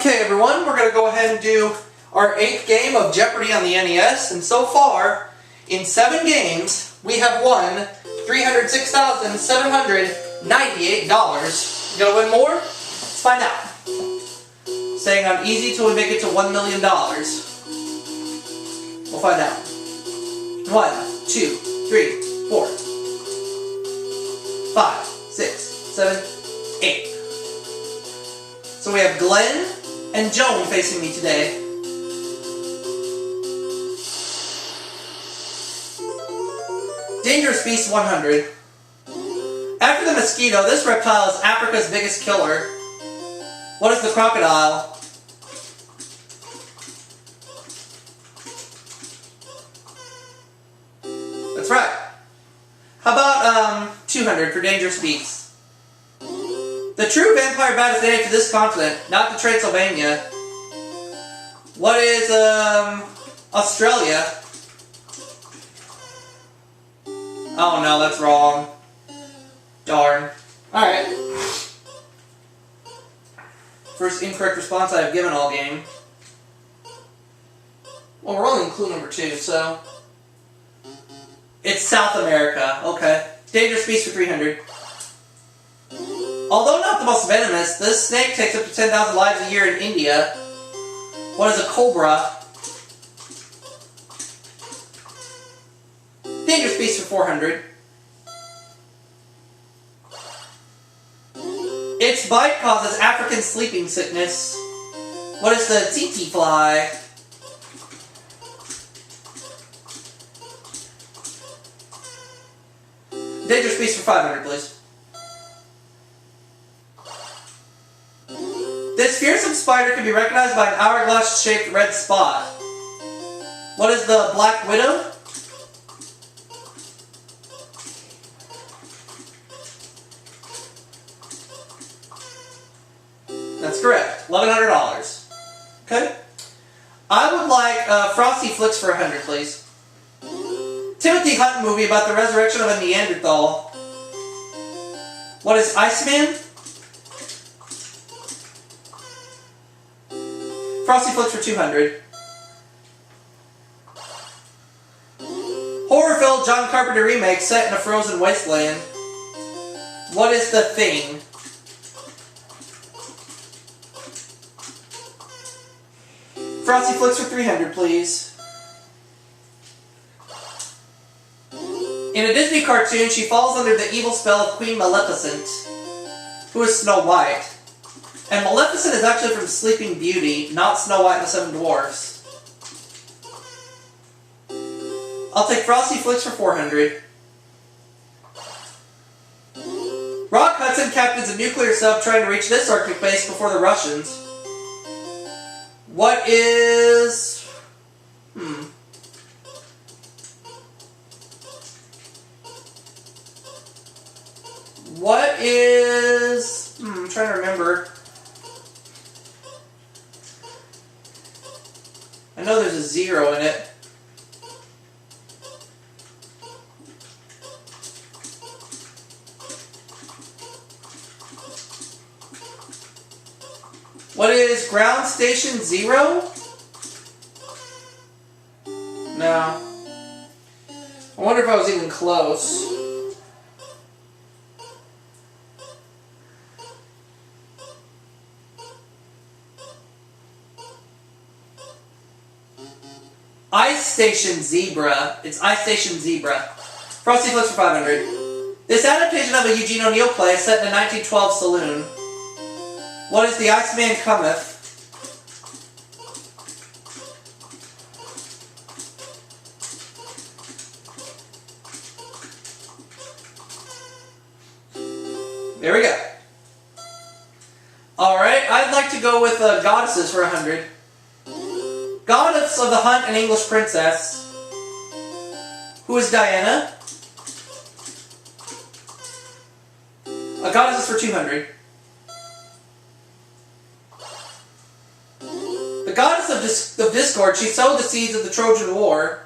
Okay everyone, we're going to go ahead and do our 8th game of Jeopardy on the NES, and so far, in 7 games, we have won $306,798. You gonna win more? Let's find out. Saying I'm easy till we make it to $1 million. We'll find out. 1, 2, 3, 4, 5, 6, 7, 8. So we have Glenn and Joan facing me today. Dangerous Beast 100. After the mosquito, this reptile is Africa's biggest killer. What is the crocodile? That's right. How about 200 for Dangerous Beasts? The true vampire bat is native to this continent, not to Transylvania. What is Australia? Oh no, that's wrong. Darn. Alright. First incorrect response I have given all game. Well, we're only in clue number 2, so... It's South America. Okay. Dangerous Beast for 300. Although not the most venomous, this snake takes up to 10,000 lives a year in India. What is a cobra? Dangerous Beast for 400. Its bite causes African sleeping sickness. What is the tsetse fly? Dangerous Beast for 500, please. This fearsome spider can be recognized by an hourglass-shaped red spot. What is the Black Widow? That's correct. $1,100. Okay. I would like Frosty Flicks for 100, please. Timothy Hunt movie about the resurrection of a Neanderthal. What is Iceman? Frosty Flicks for 200. Horror-filled John Carpenter remake set in a frozen wasteland. What is The Thing? Frosty Flicks for 300, please. In a Disney cartoon, she falls under the evil spell of Queen Maleficent, who is Snow White. And Maleficent is actually from Sleeping Beauty, not Snow White and the Seven Dwarfs. I'll take Frosty Flicks for 400. Rock Hudson captains a nuclear sub trying to reach this Arctic base before the Russians. What is... What is... I'm trying to remember. I know there's a 0 in it. What is Ground Station 0? No. I wonder if I was even close. Ice Station Zebra. It's Ice Station Zebra. Frosty Flicks for 500. This adaptation of a Eugene O'Neill play is set in a 1912 saloon. What is The Iceman Cometh? There we go. Alright, I'd like to go with Goddesses for 100. Goddess of the Hunt and English Princess. Who is Diana? A Goddesses for 200. The Goddess of Discord, she sowed the seeds of the Trojan War.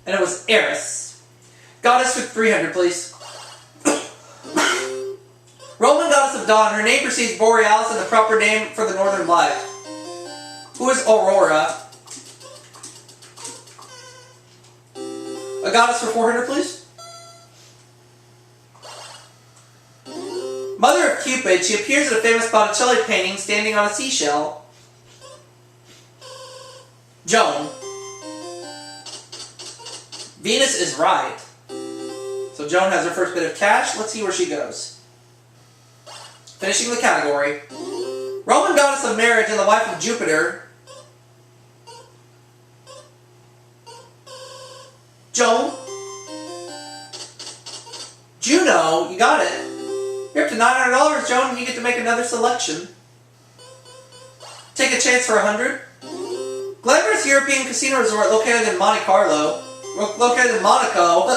And it was Eris. Goddess for 300, please. Roman goddess of dawn. Her name precedes Borealis and the proper name for the northern light. Who is Aurora? A goddess for 400, please. Mother of Cupid. She appears in a famous Botticelli painting standing on a seashell. Joan. Venus is right. So Joan has her first bit of cash. Let's see where she goes. Finishing the category. Roman goddess of marriage and the wife of Jupiter. Joan. Juno. You got it. You're up to $900, Joan, and you get to make another selection. Take a chance for 100. Glamorous European casino resort located in Monte Carlo. Located in Monaco.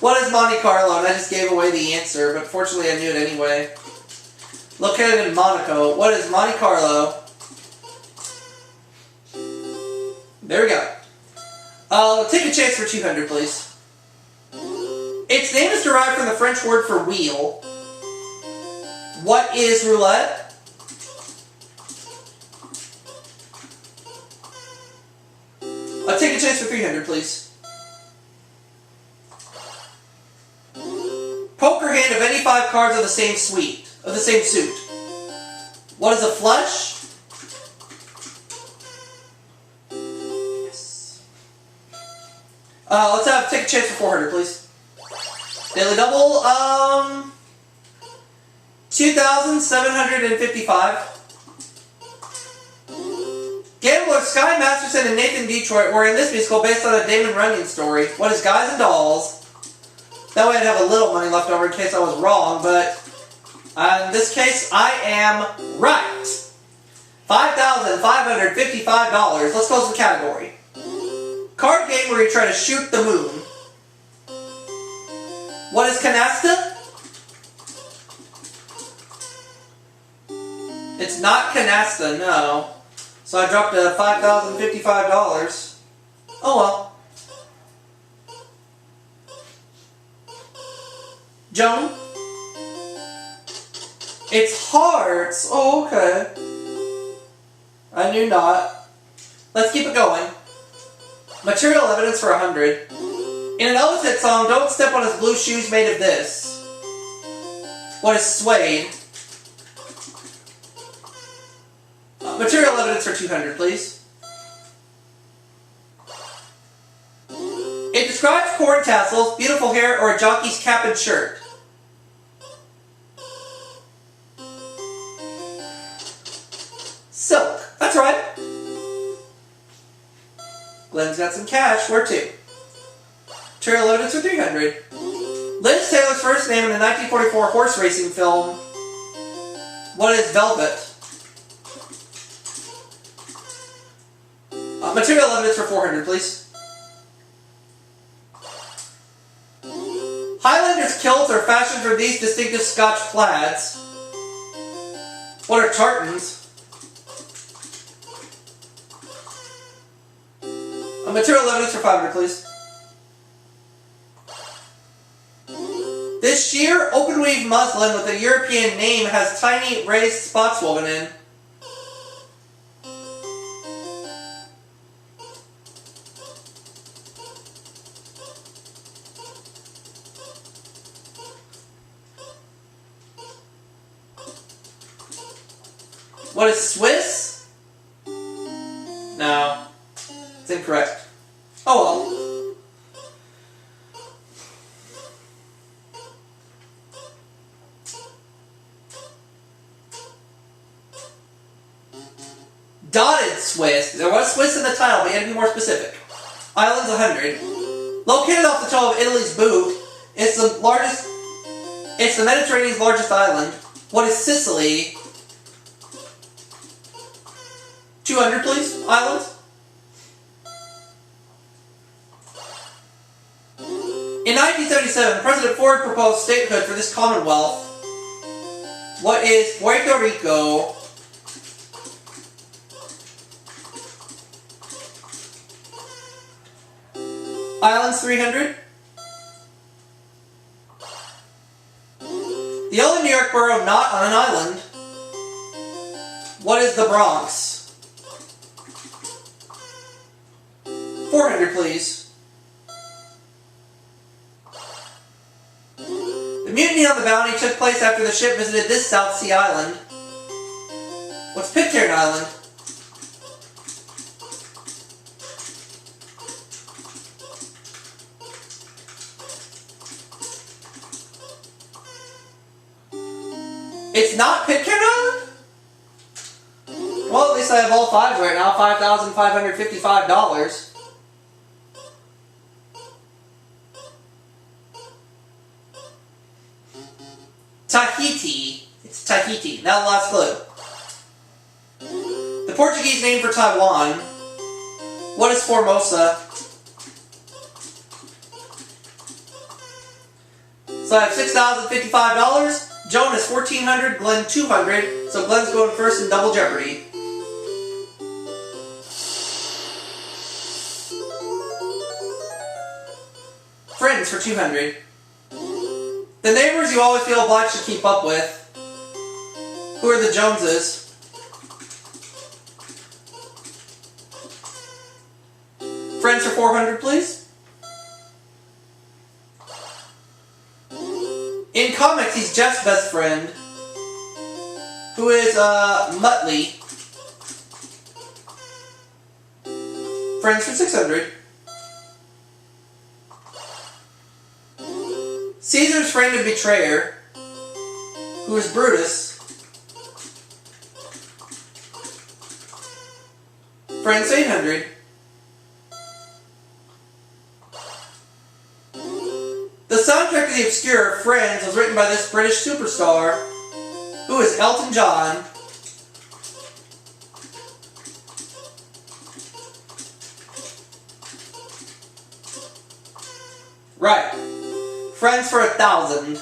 What is Monte Carlo? And I just gave away the answer, but fortunately I knew it anyway. Located in Monaco. What is Monte Carlo? There we go. Take a chance for 200, please. Its name is derived from the French word for wheel. What is roulette? Take a chance for 300, please. Poker hand of any 5 cards of the same suit. What is a flush? Yes. Let's take a chance for 400, please. Daily double. 2,755. Gambler Sky Masterson and Nathan Detroit were in this musical based on a Damon Runyon story. What is Guys and Dolls? That way I'd have a little money left over in case I was wrong, but in this case I am right. $5,555. Let's close the category. Card game where you try to shoot the moon. What is canasta? It's not canasta, no. So I dropped to $5,055. Oh well. Joan? It's hearts. Oh, okay. I knew not. Let's keep it going. Material evidence for 100. In an Elvis hit song, Don't Step on His Blue Shoes Made of This. What is suede? Material evidence for 200, please. It describes corn tassels, beautiful hair, or a jockey's cap and shirt. Silk. That's right. Glenn's got some cash. Where to? Material evidence for 300. Liz Taylor's first name in the 1944 horse racing film. What is velvet? Material evidence for 400, please. Highlanders kilts are fashioned from these distinctive Scotch plaids. What are tartans? Material evidence for 500, please. This sheer open weave muslin with a European name has tiny raised spots woven in. What is Swiss? No. It's incorrect. Oh well. Dotted Swiss. There was Swiss in the title, but you had to be more specific. Islands 100. Located off the toe of Italy's boob, it's the Mediterranean's largest island. What is Sicily? 200, please. Islands. In 1977, President Ford proposed statehood for this commonwealth. What is Puerto Rico? Islands 300. The only New York borough not on an island. What is the Bronx? 400, please. The mutiny on the Bounty took place after the ship visited this South Sea island. What's Pitcairn Island? It's not Pitcairn Island? Well, at least I have all fives right now. $5,555. Tahiti. It's Tahiti. Now the last clue. The Portuguese name for Taiwan. What is Formosa? So I have $6,055. Joan is $1,400, Glenn $200, so Glenn's going first in Double Jeopardy. Friends for $200. The neighbors you always feel obliged to keep up with. Who are the Joneses? Friends for $400, please. In comics, he's Jeff's best friend, who is Muttley. Friends for $600. Caesar's friend and betrayer, who is Brutus. Friends for $800. The soundtrack to the obscure Friends was written by this British superstar, who is Elton John. Right. Friends for $1,000.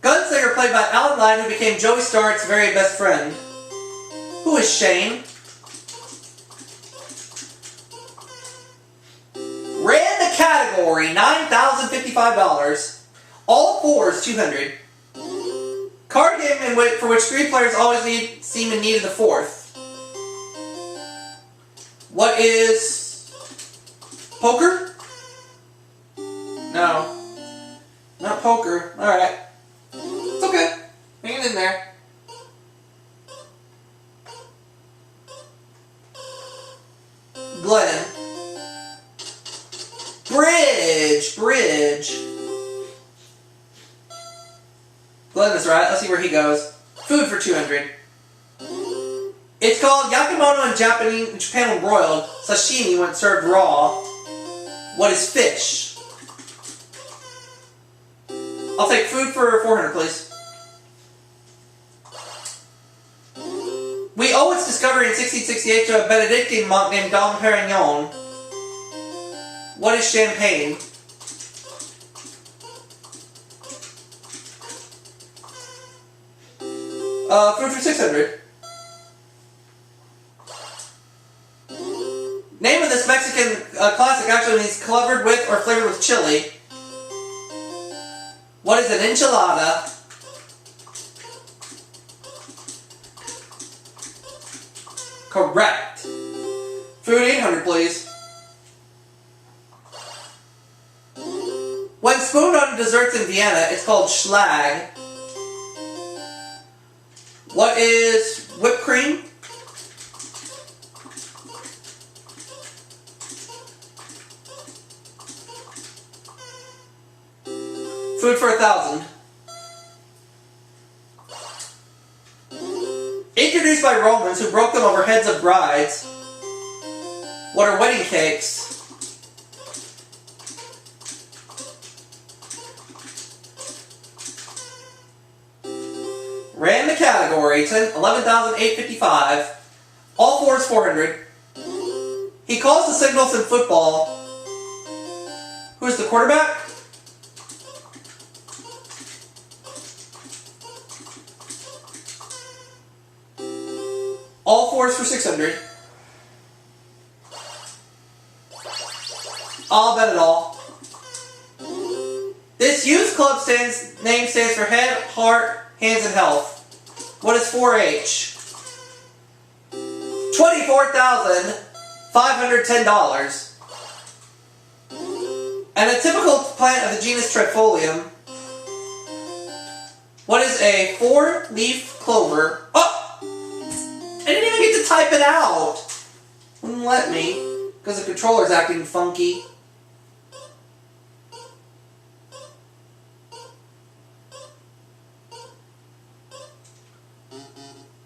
Gunslinger played by Alan Ladd, who became Joey Starrett's very best friend. Who is Shane? Category, $9,055. All fours, $200. Card game for which three players always seem in need of the fourth. What is poker? No. Not poker. Alright. It's okay. Hang it in there. Glenn. Bridge. Glenn is right. Let's see where he goes. Food for $200. It's called yakimono in Japan when broiled, sashimi when served raw. What is fish? I'll take food for $400, please. We owe its discovery in 1668 to a Benedictine monk named Dom Perignon. What is champagne? Food for $600. Name of this Mexican classic actually means covered with or flavored with chili. What is an enchilada? Correct. Food $800, please. When spooned on desserts in Vienna, it's called Schlag. What is whipped cream? Food for $1,000. Introduced by Romans who broke them over heads of brides. What are wedding cakes? Ran the category, $11,855. All fours, $400. He calls the signals in football. Who's the quarterback? All fours for $600. I'll bet it all. This youth club name stands for Head, Heart, Hands, and Health. What is 4-H? $24,510. And a typical plant of the genus Trifolium. What is a 4-leaf clover? Oh! I didn't even get to type it out. Wouldn't let me, because the controller's acting funky.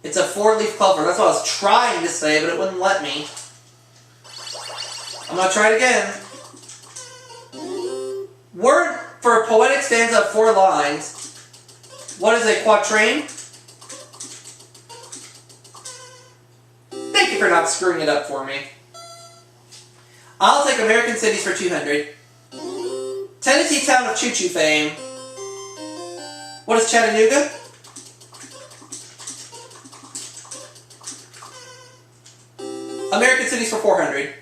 It's a 4-leaf clover. That's what I was trying to say, but it wouldn't let me. I'm gonna try it again. Word for a poetic stanza of 4 lines. What is a quatrain? Thank you for not screwing it up for me. I'll take American cities for 200. Tennessee town of choo-choo fame. What is Chattanooga? American cities for 400.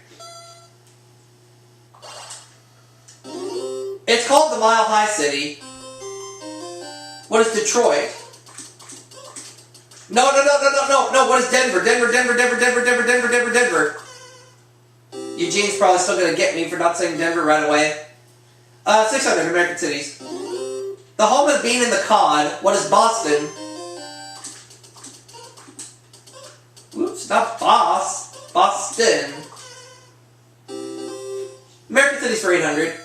It's called the Mile High City. What is Detroit? No. What is Denver? Denver. Eugene's probably still going to get me for not saying Denver right away. 600 American cities. The home of the bean and the cod. What is Boston? Oops, not Boston. American cities for 800.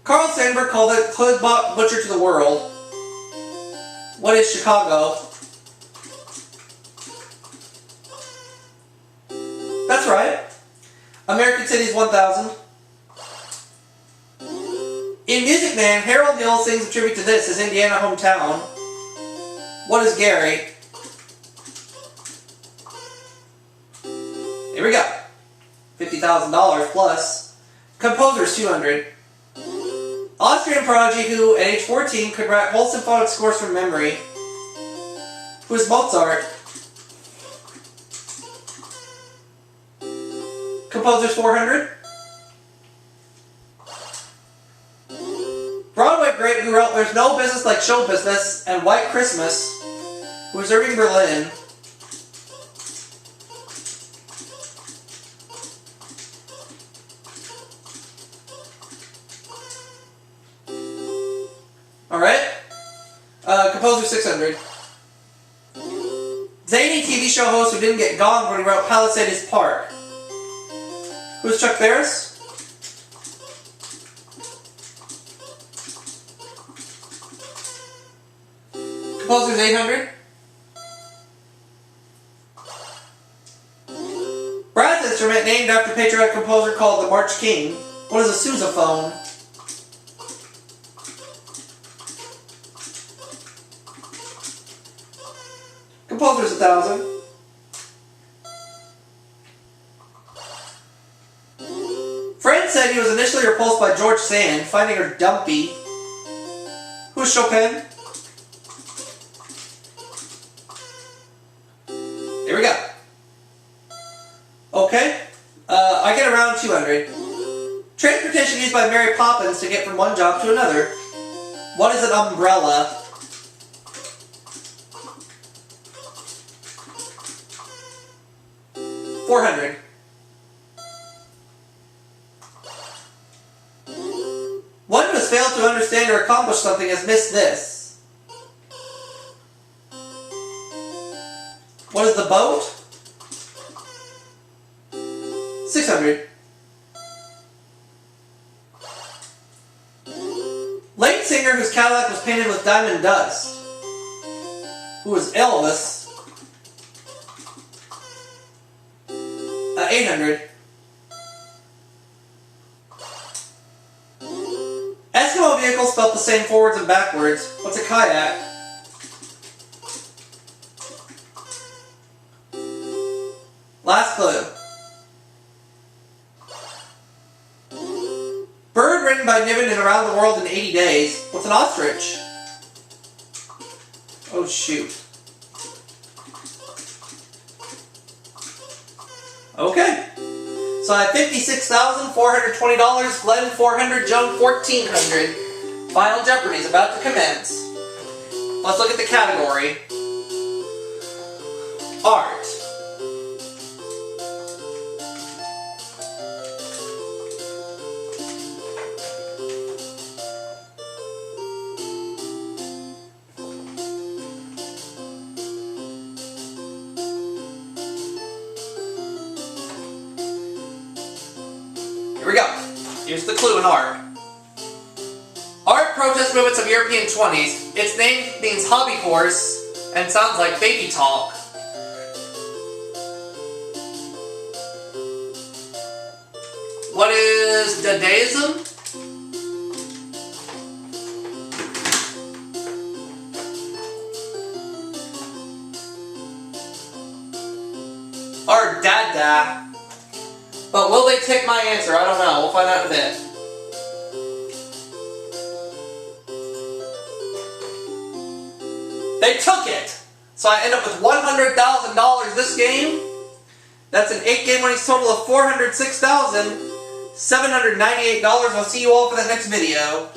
Carl Sandburg called it Hood Butcher to the World. What is Chicago? That's right. American cities 1,000. In Music Man, Harold Hill sings a tribute to this, his Indiana hometown. What is Gary? Here we go. $50,000 plus. Composers 200. Austrian prodigy who, at age 14, could write whole symphonic scores from memory. Who is Mozart? Composers 400. Broadway great who wrote There's No Business Like Show Business and White Christmas. Who is Irving Berlin? Alright. Composer 600. Zany TV show host who didn't get gonged when he wrote Palisades Park. Who's Chuck Barris? Composer's 800. Brass instrument named after patriotic composer called the March King. What is a sousaphone? Composer's 1,000. Friend said he was initially repulsed by George Sand, finding her dumpy. Who is Chopin? Here we go. Okay. I get around 200. Transportation used by Mary Poppins to get from one job to another. What is an umbrella? $400. One who has failed to understand or accomplish something has missed this. What is the boat? 600. Late singer whose Cadillac was painted with diamond dust. Who is Elvis? 800. Eskimo vehicle spelled the same forwards and backwards. What's a kayak? Last clue. Bird written by Niven and Around the World in 80 Days. What's an ostrich? Oh shoot. Okay. So I have $56,420, Glenn $400, Joan $1,400. Final Jeopardy is about to commence. Let's look at the category. Art. Here we go. Here's the clue in art. Art protest movements of European 20s. Its name means hobby horse and sounds like baby talk. What is Dadaism? Or Dada. But will they take my answer? I don't know. We'll find out in a bit. They took it! So I end up with $100,000 this game. That's an 8-game winnings total of $406,798. I'll see you all for the next video.